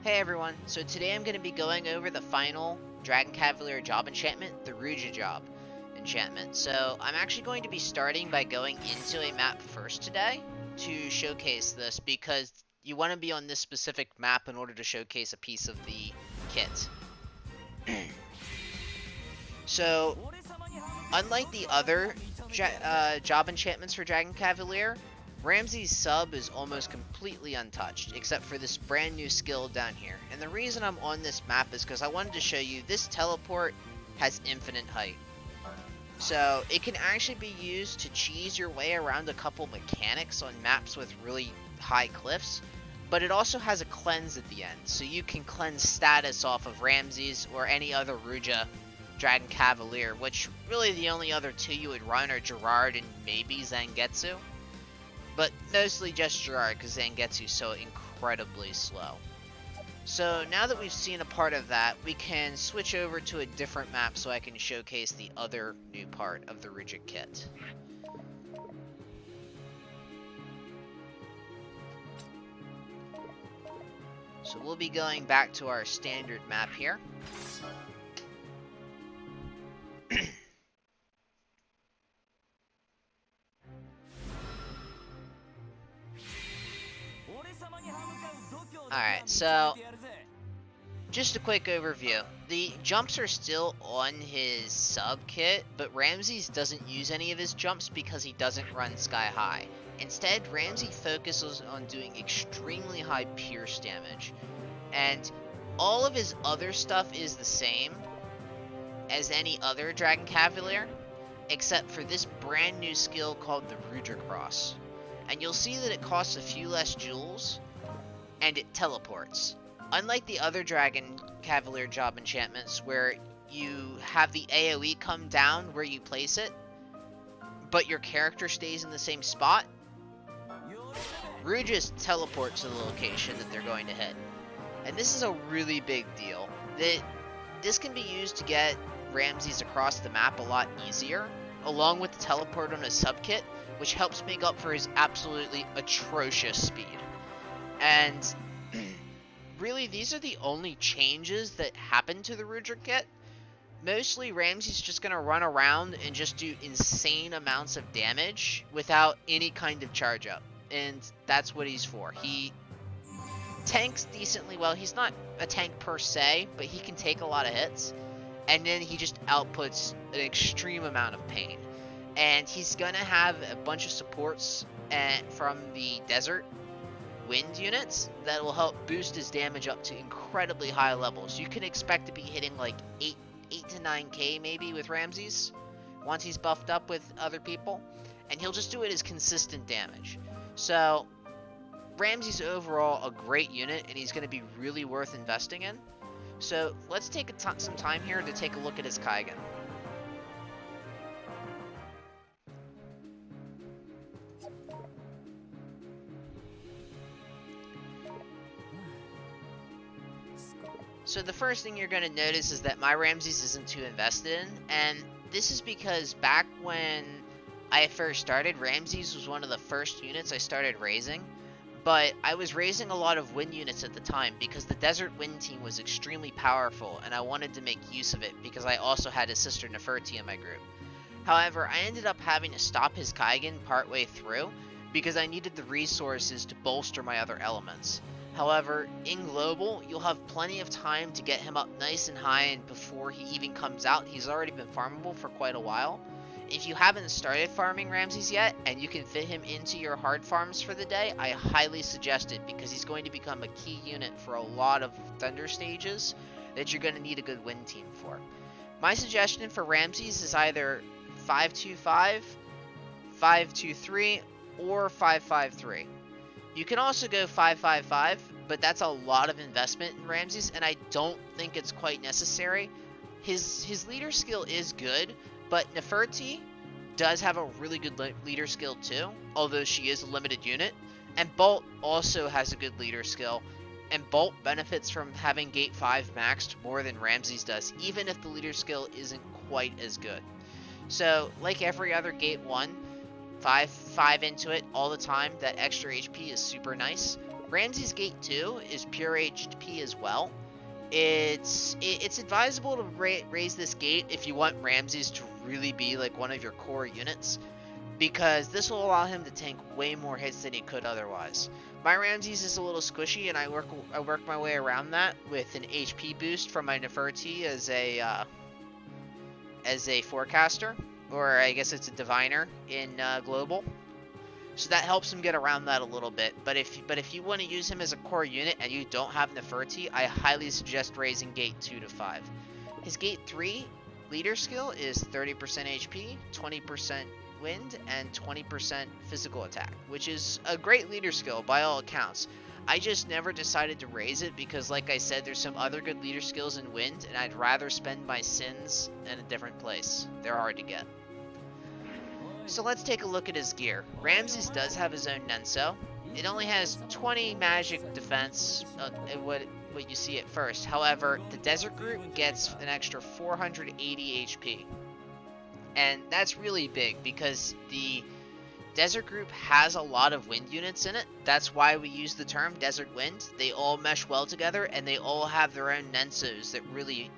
Hey everyone, so today I'm going to be going over the final Dragon Cavalier job enchantment, the Rudra job enchantment. So I'm actually going to be starting by going into a map first today to showcase this because you want to be on this specific map in order to showcase a piece of the kit. So, unlike the other job enchantments for Dragon Cavalier, Ramses' sub is almost completely untouched, except for this brand new skill down here. And the reason I'm on this map is because I wanted to show you this teleport has infinite height. So it can actually be used to cheese your way around a couple mechanics on maps with really high cliffs, but it also has a cleanse at the end, so you can cleanse status off of Ramses or any other Rudra Dragon Cavalier, which really the only other two you would run are Gerard and maybe Zangetsu. But mostly just Gerard, because Zangetsu's so incredibly slow. So now that we've seen a part of that, we can switch over to a different map so I can showcase the other new part of the Rudra kit. So we'll be going back to our standard map here. Alright, so just a quick overview. The jumps are still on his sub kit, but Ramses doesn't use any of his jumps because he doesn't run sky high. Instead, Ramses focuses on doing extremely high pierce damage. And all of his other stuff is the same as any other Dragon Cavalier, except for this brand new skill called the Rudra Cross. And you'll see that it costs a few less jewels, and it teleports. Unlike the other Dragon Cavalier job enchantments where you have the AoE come down where you place it, but your character stays in the same spot, Rudra just teleports to the location that they're going to hit. And this is a really big deal. This can be used to get Ramses across the map a lot easier, along with the teleport on his sub-kit, which helps make up for his absolutely atrocious speed. And really, these are the only changes that happen to the Rudra kit. Mostly, Ramses just going to run around and just do insane amounts of damage without any kind of charge up. And that's what he's for. He tanks decently well. He's not a tank per se, but he can take a lot of hits. And then he just outputs an extreme amount of pain. And he's going to have a bunch of supports from the Desert Wind units that will help boost his damage up to incredibly high levels. You can expect to be hitting like 8 to 9k maybe with Ramses once he's buffed up with other people. And he'll just do it as consistent damage. So Ramses overall a great unit, and he's going to be really worth investing in. So let's take some time here to take a look at his Kaigan. So the first thing you're going to notice is that my Ramses isn't too invested in, and this is because back when I first started, Ramses was one of the first units I started raising. But I was raising a lot of wind units at the time because the Desert Wind team was extremely powerful, and I wanted to make use of it because I also had his sister Neferti in my group. However, I ended up having to stop his Kaigan partway through because I needed the resources to bolster my other elements. However, in Global, you'll have plenty of time to get him up nice and high, and before he even comes out, he's already been farmable for quite a while. If you haven't started farming Ramses yet, and you can fit him into your hard farms for the day, I highly suggest it because he's going to become a key unit for a lot of Thunder stages that you're going to need a good wind team for. My suggestion for Ramses is either 525, 523, or 553. You can also go 555, but that's a lot of investment in Ramses, and I don't think it's quite necessary. His leader skill is good, but Neferti does have a really good leader skill too, although she is a limited unit. And Bolt also has a good leader skill, and Bolt benefits from having Gate 5 maxed more than Ramses does, even if the leader skill isn't quite as good. So, like every other Gate 1, 5 into it all the time, that extra HP is super nice. Ramses Gate 2 is pure HP as well. It's advisable to raise this gate if you want Ramses to really be like one of your core units, because this will allow him to tank way more hits than he could otherwise. My Ramses is a little squishy, and I work my way around that with an HP boost from my Nefertiti as a forecaster, or I guess it's a diviner in global. So that helps him get around that a little bit. But if you want to use him as a core unit and you don't have Nefertiti, I highly suggest raising Gate 2 to 5. His Gate 3 leader skill is 30% HP, 20% wind, and 20% physical attack, which is a great leader skill by all accounts. I just never decided to raise it because, like I said, there's some other good leader skills in wind, and I'd rather spend my sins in a different place. They're hard to get. So let's take a look at his gear. Ramses does have his own Nenso. It only has 20 magic defense, what you see at first. However, the Desert Group gets an extra 480 HP. And that's really big because the Desert Group has a lot of wind units in it. That's why we use the term Desert Wind. They all mesh well together, and they all have their own Nensos that really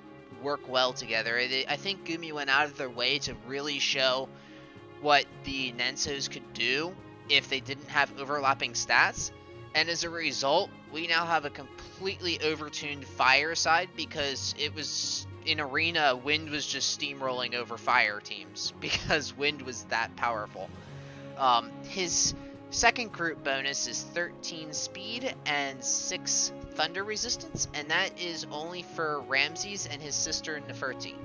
work well together. I think Gumi went out of their way to really show what the Nensos could do if they didn't have overlapping stats, and as a result, we now have a completely overtuned fire side because it was in arena, wind was just steamrolling over fire teams because wind was that powerful. His second group bonus is 13 speed and 6 thunder resistance, and that is only for Ramses and his sister Nefertiti.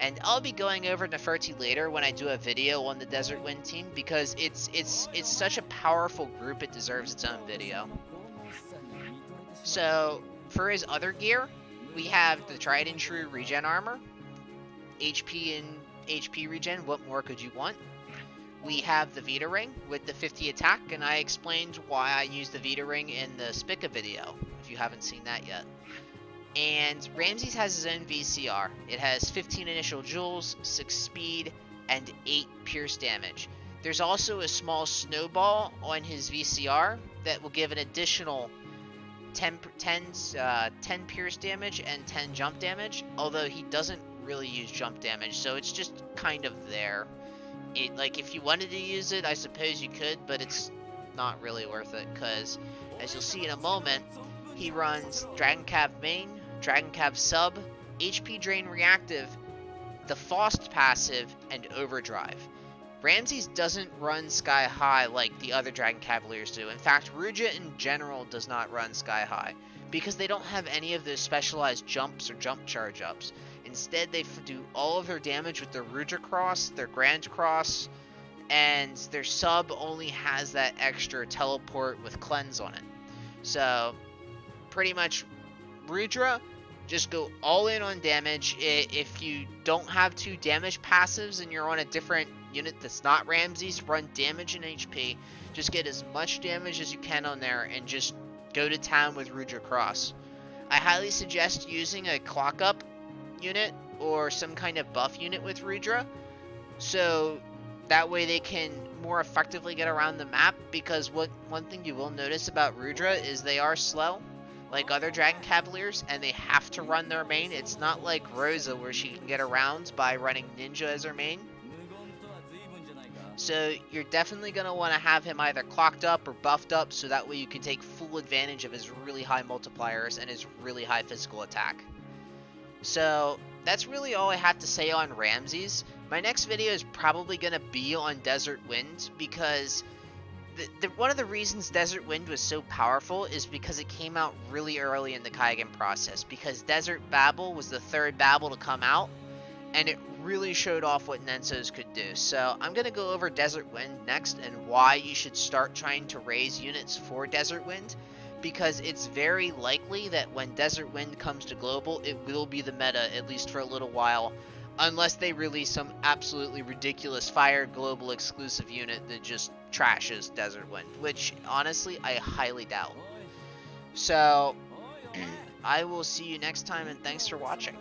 And I'll be going over Nefertiti later when I do a video on the Desert Wind team because it's such a powerful group, it deserves its own video. So for his other gear, we have the tried and true regen armor, HP and HP regen. What more could you want? We have the Vita ring with the 50 attack, and I explained why I used the Vita ring in the Spica video if you haven't seen that yet. And Ramses has his own VCR. It has 15 initial joules, 6 speed, and 8 pierce damage. There's also a small snowball on his VCR that will give an additional 10 pierce damage and 10 jump damage, although he doesn't really use jump damage, so it's just kind of there. Like, if you wanted to use it, I suppose you could, but it's not really worth it, because, as you'll see in a moment, he runs Dragon Cav main, Dragon Cav sub, HP drain reactive, the Faust passive, and overdrive. Ramses doesn't run sky high like the other Dragon Cavaliers do. In fact, Rudra in general does not run sky high because they don't have any of those specialized jumps or jump charge ups. Instead, they do all of their damage with their Rudra Cross, their Grand Cross, and their sub only has that extra teleport with cleanse on it. So, pretty much, Rudra, just go all in on damage. If you don't have 2 damage passives and you're on a different unit that's not Ramses, run damage and HP. Just get as much damage as you can on there and just go to town with Rudra Cross. I highly suggest using a clock up unit or some kind of buff unit with Rudra, so that way they can more effectively get around the map, because one thing you will notice about Rudra is they are slow like other Dragon Cavaliers, and they have to run their main. It's not like Rosa where she can get around by running Ninja as her main. So you're definitely going to want to have him either clocked up or buffed up, so that way you can take full advantage of his really high multipliers and his really high physical attack. So that's really all I have to say on Ramses. My next video is probably going to be on Desert Wind, because one of the reasons Desert Wind was so powerful is because it came out really early in the Kaigan process, because Desert Babel was the 3rd Babel to come out, and it really showed off what Nensos could do. So I'm going to go over Desert Wind next and why you should start trying to raise units for Desert Wind, because it's very likely that when Desert Wind comes to global, it will be the meta, at least for a little while, unless they release some absolutely ridiculous Fire Global exclusive unit that just trashes Desert Wind, which honestly I highly doubt. So I will see you next time, and thanks for watching.